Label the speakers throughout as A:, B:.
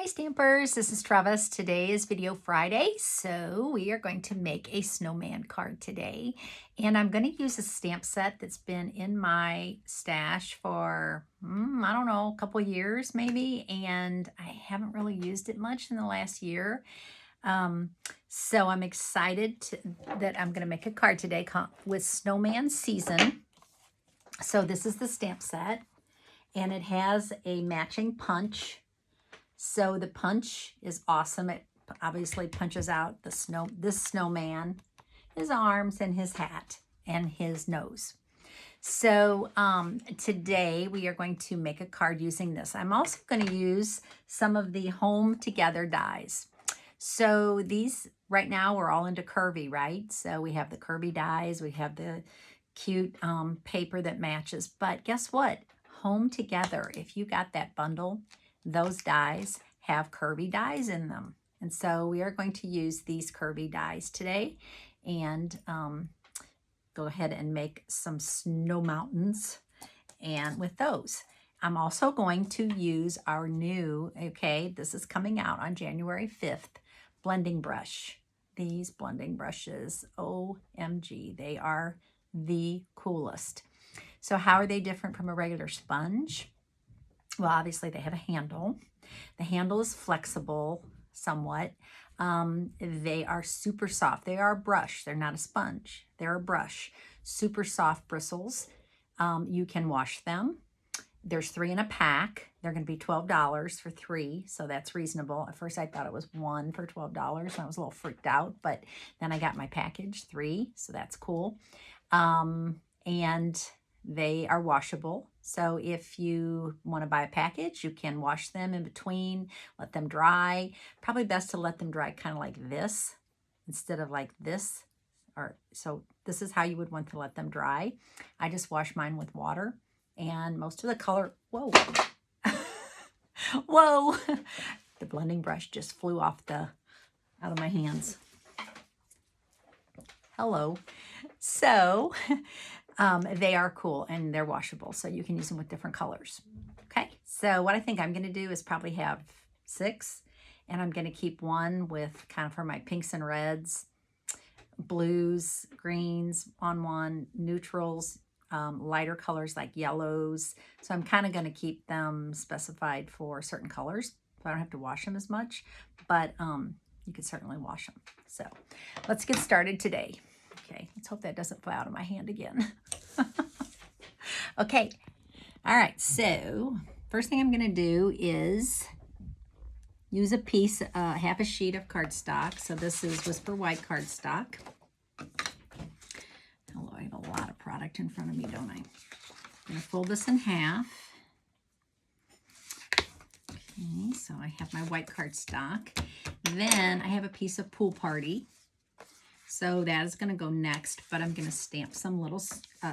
A: Hi Stampers, this is Trevis. Today is Video Friday, so we are going to make a snowman card today. And I'm going to use a stamp set that's been in my stash for, I don't know, a couple years maybe, and I haven't really used it much in the last year. So I'm excited that I'm going to make a card today with Snowman Season. So this is the stamp set, and it has a matching punch. So the punch is awesome. It obviously punches out this snowman, his arms and his hat and his nose. So today we are going to make a card using this. I'm also going to use some of the Home Together dies. So these right now we're all into curvy, right? So we have the curvy dies, we have the cute paper that matches. But guess what? Home Together, if you got that bundle, those dies have curvy dies in them. And so we are going to use these curvy dies today and go ahead and make some snow mountains and with those. I'm also going to use our new, this is coming out on January 5th, blending brush. These blending brushes, OMG, they are the coolest. So how are they different from a regular sponge? Well, obviously they have a handle. The handle is flexible somewhat. They are super soft. They are a brush. They're not a sponge. They're a brush. Super soft bristles. You can wash them. There's 3 in a pack. They're going to be $12 for 3, so that's reasonable. At first I thought it was 1 for $12, and I was a little freaked out, but then I got my package, 3, so that's cool. And they are washable. So if you want to buy a package, you can wash them in between, let them dry. Probably best to let them dry kind of like this instead of like this. So this is how you would want to let them dry. I just wash mine with water, and most of the color, whoa, whoa, the blending brush just flew out of my hands. Hello. So they are cool and they're washable, so you can use them with different colors. Okay, so what I think I'm going to do is probably have 6, and I'm going to keep 1 with kind of for my pinks and reds, blues, greens on 1, neutrals, lighter colors like yellows. So I'm kind of going to keep them specified for certain colors, so I don't have to wash them as much, but you could certainly wash them. So let's get started today. Okay, let's hope that doesn't fly out of my hand again. Okay, all right, so first thing I'm going to do is use a piece, half a sheet of cardstock. So this is Whisper White cardstock. Hello, I have a lot of product in front of me, don't I? I'm going to fold this in half. Okay, so I have my white cardstock. Then I have a piece of Pool Party. So that is going to go next, but I'm going to stamp some little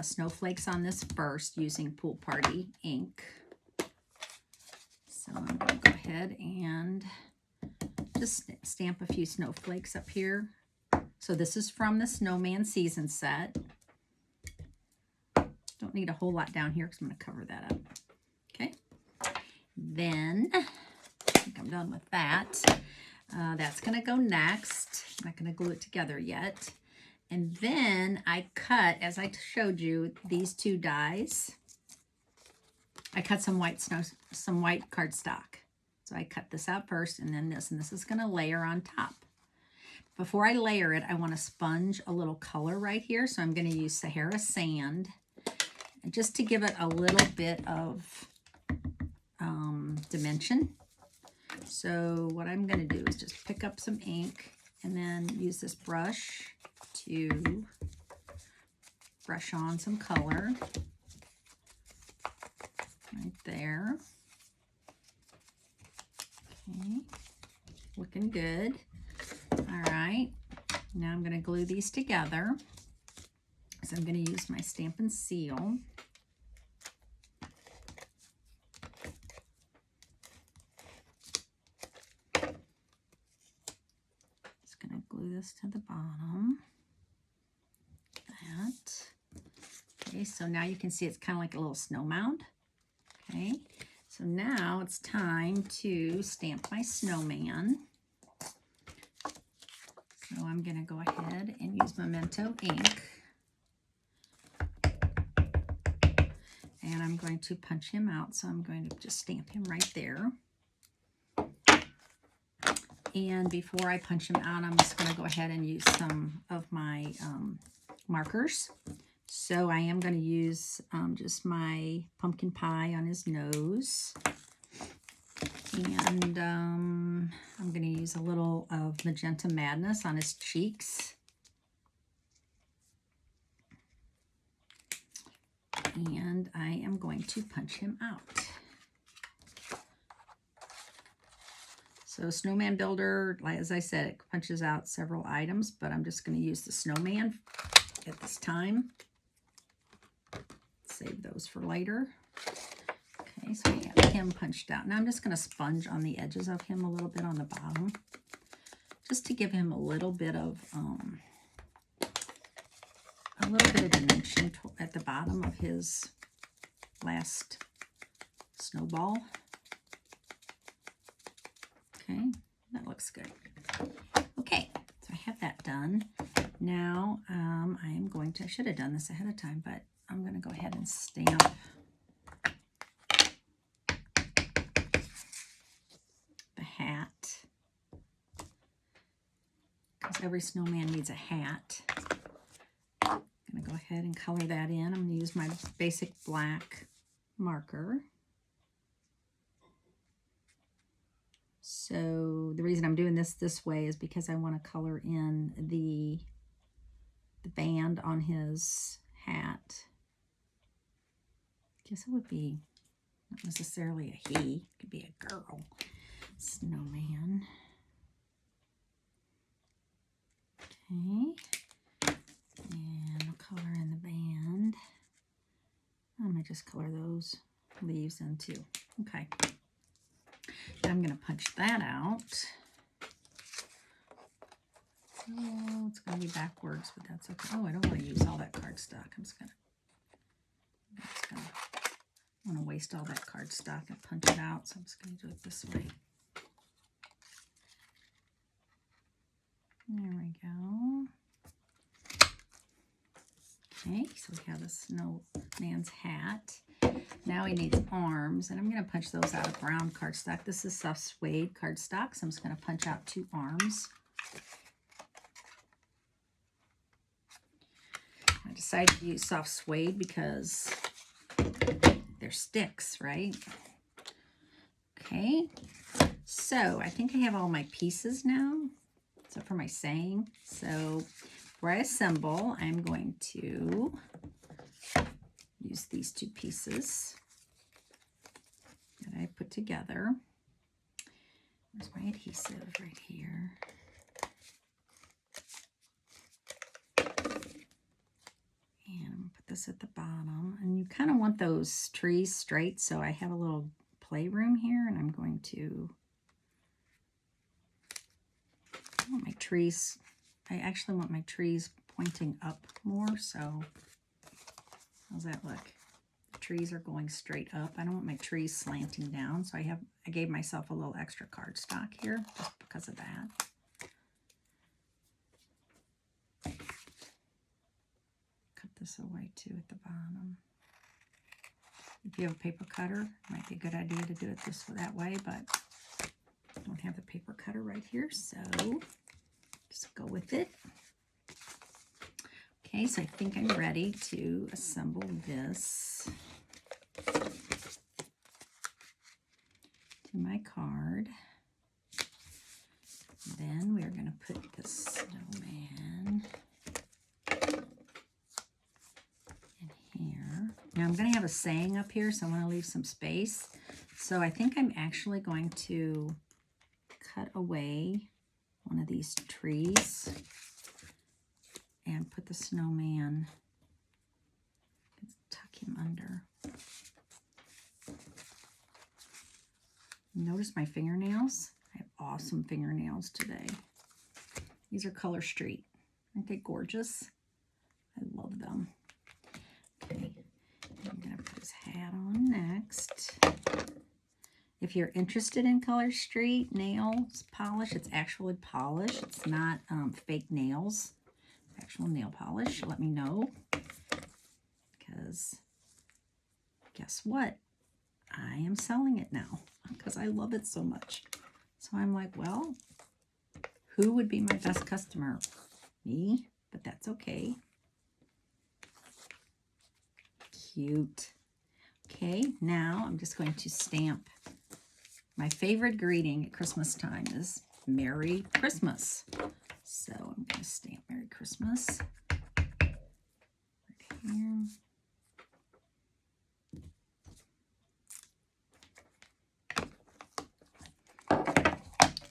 A: snowflakes on this first using Pool Party ink. So I'm going to go ahead and just stamp a few snowflakes up here. So this is from the Snowman Season set. Don't need a whole lot down here because I'm going to cover that up. Okay. Then, I think I'm done with that. That's going to go next. I'm not going to glue it together yet. And then I cut, as I showed you, these 2 dies. I cut some white cardstock. So I cut this out first, and then this is going to layer on top. Before I layer it, I want to sponge a little color right here. So I'm going to use Sahara Sand, and just to give it a little bit of dimension. So what I'm going to do is just pick up some ink and then use this brush to brush on some color right there. Okay, looking good. All right, now I'm going to glue these together. So I'm going to use my Stampin' Seal. Glue this to the bottom. Okay, so now you can see it's kind of like a little snow mound. Okay, so So now it's time to stamp my snowman. So I'm going to go ahead and use Memento ink. And I'm going to punch him out. So I'm going to just stamp him right there. And before I punch him out, I'm just going to go ahead and use some of my markers. So I am going to use just my pumpkin pie on his nose. And I'm going to use a little of Magenta Madness on his cheeks. And I am going to punch him out. So Snowman Builder, as I said, it punches out several items, but I'm just going to use the snowman at this time. Save those for later. Okay, so we have him punched out. Now I'm just going to sponge on the edges of him a little bit on the bottom, just to give him a little bit of dimension at the bottom of his last snowball. Okay, that looks good. Okay, so I have that done. Now I am going to, I should have done this ahead of time, but I'm going to go ahead and stamp the hat, because every snowman needs a hat. I'm going to go ahead and color that in. I'm going to use my basic black marker. So the reason I'm doing this way is because I want to color in the band on his hat. I guess it would be not necessarily a he, it could be a girl. Snowman. Okay. And I'll color in the band. I might just color those leaves in too. Okay. I'm going to punch that out. Oh, it's going to be backwards, but that's okay. Oh, I don't want to use all that cardstock. I'm just going to, I want to waste all that cardstock and punch it out, so I'm just going to do it this way. There we go. Okay, so we have a snowman's hat. Now he needs arms, and I'm going to punch those out of brown cardstock. This is soft suede cardstock, so I'm just going to punch out 2 arms. I decided to use soft suede because they're sticks, right? Okay, so I think I have all my pieces now, except for my saying. So before I assemble, I'm going to use these 2 pieces that I put together. There's my adhesive right here. And I'm going to put this at the bottom. And you kind of want those trees straight, so I have a little playroom here, and I'm going to, I want my trees, I actually want my trees pointing up more, so how's that look? The trees are going straight up. I don't want my trees slanting down, so I gave myself a little extra cardstock here just because of that. Cut this away too at the bottom. If you have a paper cutter, it might be a good idea to do it that way, but I don't have the paper cutter right here, so just go with it. Okay, so I think I'm ready to assemble this to my card. Then we're going to put the snowman in here. Now I'm going to have a saying up here, so I want to leave some space. So I think I'm actually going to cut away one of these trees and put the snowman, tuck him under. Notice my fingernails? I have awesome fingernails today. These are Color Street. Aren't they gorgeous? I love them. Okay, I'm going to put his hat on next. if you're interested in Color Street nails polish, it's actually polish. It's not fake nails. Actual nail polish. Let me know. Because guess what? I am selling it now because I love it so much. So I'm like, well, who would be my best customer? Me, but that's okay. Cute. Okay, now I'm just going to stamp. My favorite greeting at Christmas time is Merry Christmas. So I'm going to stamp Merry Christmas right here.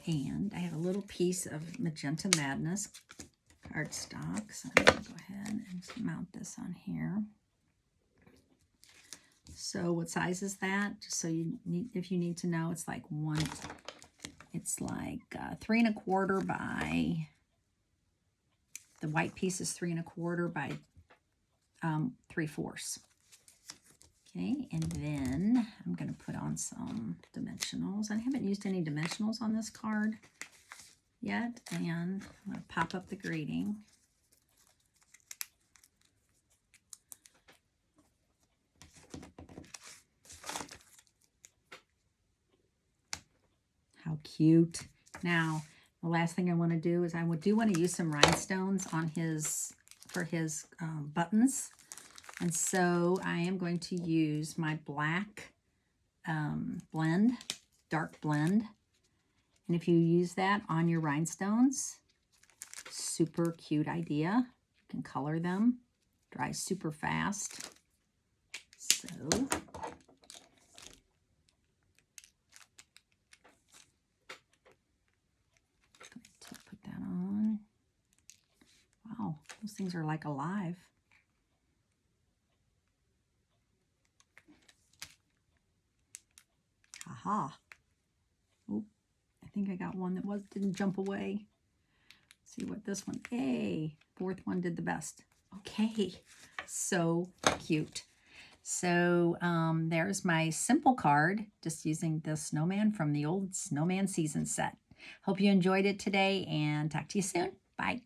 A: And I have a little piece of Magenta Madness cardstock. So I'm going to go ahead and mount this on here. So what size is that? Just so you need, if you need to know, it's like 3 1/4 by, the white piece is 3 1/4 by 3/4. Okay, and then I'm going to put on some dimensionals. I haven't used any dimensionals on this card yet, and I'm going to pop up the greeting. How cute. Now, the last thing I want to do is I do want to use some rhinestones on for his buttons. And so I am going to use my black blend, dark blend. And if you use that on your rhinestones, super cute idea. You can color them, dries super fast. So put that on. Wow, those things are like alive. Aha. Oh, I think I got one that didn't jump away. Let's see what this one, hey, fourth one did the best. Okay, so cute. So there's my simple card, just using the snowman from the old Snowman season set. Hope you enjoyed it today, and talk to you soon. Bye.